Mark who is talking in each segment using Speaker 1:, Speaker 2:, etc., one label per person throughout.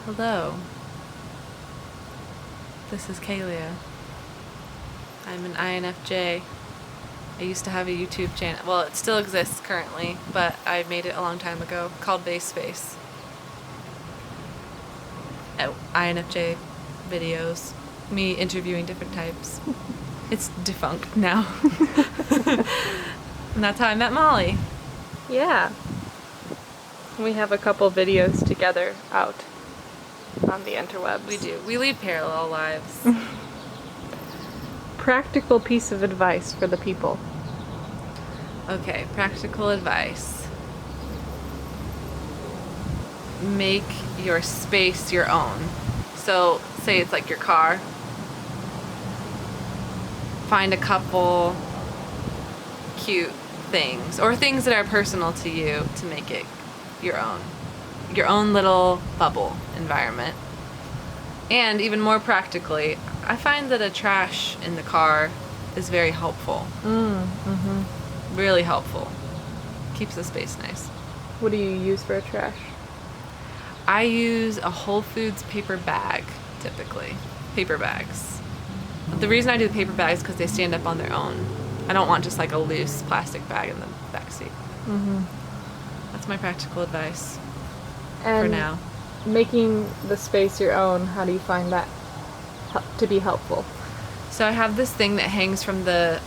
Speaker 1: Hello. This is Kaylia. I'm an INFJ. I used to have a YouTube channel. Well, it still exists currently, but I made it a long time ago called Base Space. INFJ videos. Me interviewing different types. It's defunct now. And that's how I met Molly.
Speaker 2: Yeah. We have a couple videos together out on the interwebs.
Speaker 1: We do. We lead parallel lives.
Speaker 2: Practical piece of advice for the people.
Speaker 1: Okay, practical advice. Make your space your own. So, say it's like your car. Find a couple cute things, or things that are personal to you, to make it your own little bubble environment. And even more practically, I find that a trash in the car is very helpful. Really helpful. Keeps the space nice.
Speaker 2: What do you use for a trash?
Speaker 1: I use a Whole Foods paper bag, typically. Paper bags. The reason I do the paper bags is because they stand up on their own. I don't want just like a loose plastic bag in the back seat. That's my practical advice for now.
Speaker 2: Making the space your own, how do you find that to be helpful?
Speaker 1: So I have this thing that hangs from the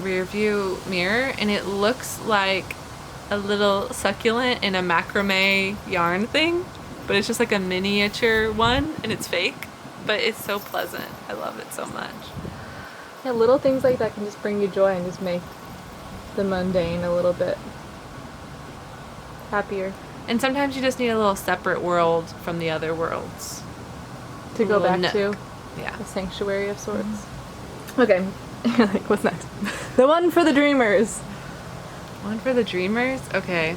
Speaker 1: rear view mirror, and it looks like a little succulent in a macrame yarn thing, but it's just like a miniature one, and it's fake, but it's so pleasant. I love it so much.
Speaker 2: Yeah, little things like that can just bring you joy and just make the mundane a little bit happier.
Speaker 1: And sometimes you just need a little separate world from the other worlds.
Speaker 2: To go back
Speaker 1: nook.
Speaker 2: to
Speaker 1: Yeah.
Speaker 2: a sanctuary of sorts. Okay, like, what's next? The one for the dreamers.
Speaker 1: One for the dreamers? Okay.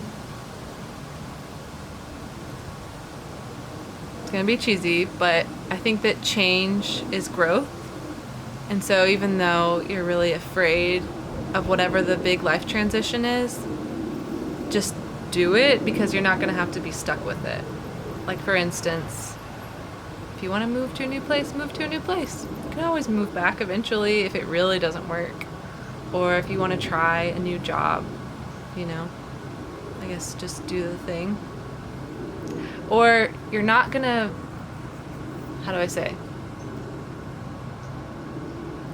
Speaker 1: It's gonna be cheesy, but I think that change is growth. And so even though you're really afraid of whatever the big life transition is, just do it, because you're not gonna have to be stuck with it. Like, for instance, if you wanna move to a new place, move to a new place. You can always move back eventually if it really doesn't work. Or if you wanna try a new job, you know, I guess just do the thing. Or you're not gonna, how do I say?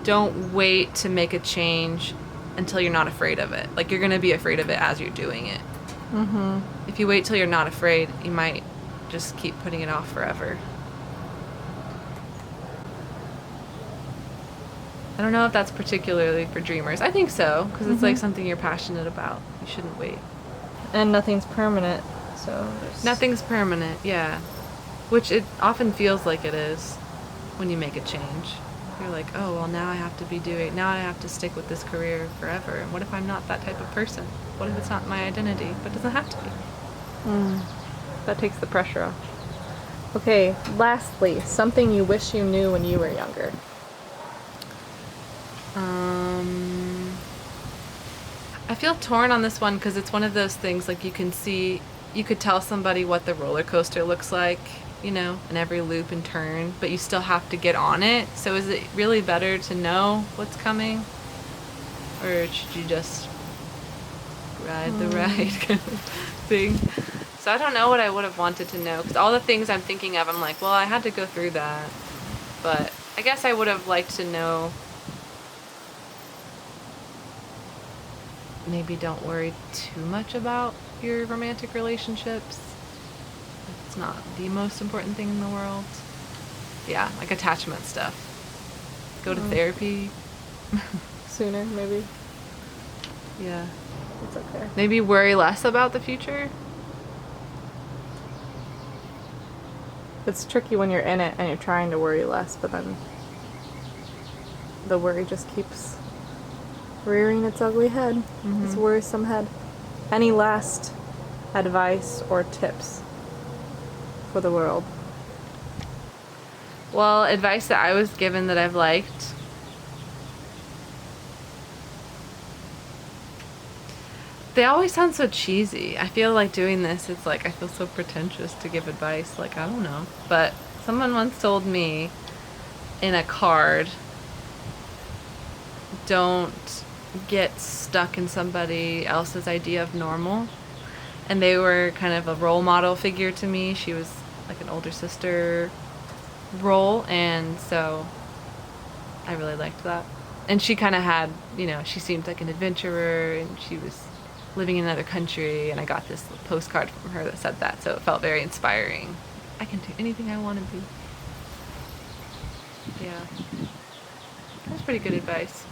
Speaker 1: Don't wait to make a change until you're not afraid of it. Like, you're gonna be afraid of it as you're doing it. If you wait till you're not afraid, you might just keep putting it off forever. I don't know if that's particularly for dreamers. I think so, because it's like something you're passionate about. You shouldn't wait.
Speaker 2: And nothing's permanent, so
Speaker 1: Nothing's permanent, yeah. Which it often feels like it is when you make a change. You're like, oh, well, now I have to stick with this career forever. And what if I'm not that type of person? What if it's not my identity? But it doesn't have to be.
Speaker 2: that takes the pressure off. Okay, lastly, something you wish you knew when you were younger.
Speaker 1: I feel torn on this one because it's one of those things, like, you could tell somebody what the roller coaster looks like, you know, in every loop and turn, but you still have to get on it. So is it really better to know what's coming? Or should you just ride the ride kind of thing? So I don't know what I would have wanted to know, because all the things I'm thinking of, I'm like, well, I had to go through that. But I guess I would have liked to know, maybe don't worry too much about your romantic relationships. It's not the most important thing in the world. Yeah, like attachment stuff. Go to therapy.
Speaker 2: Sooner, maybe.
Speaker 1: Yeah.
Speaker 2: It's okay.
Speaker 1: Maybe worry less about the future.
Speaker 2: It's tricky when you're in it and you're trying to worry less, but then the worry just keeps rearing its ugly head. Its worrisome head. Any last advice or tips for the world?
Speaker 1: Well, advice that I was given that I've liked. They always sound so cheesy. I feel like doing this, it's like I feel so pretentious to give advice. Like, I don't know. But someone once told me in a card, don't get stuck in somebody else's idea of normal. And they were kind of a role model figure to me. She was like an older sister role, and so I really liked that. And she kind of had, she seemed like an adventurer, and she was living in another country, and I got this postcard from her that said that, so it felt very inspiring. I can do anything I want to be. Yeah. That's pretty good advice.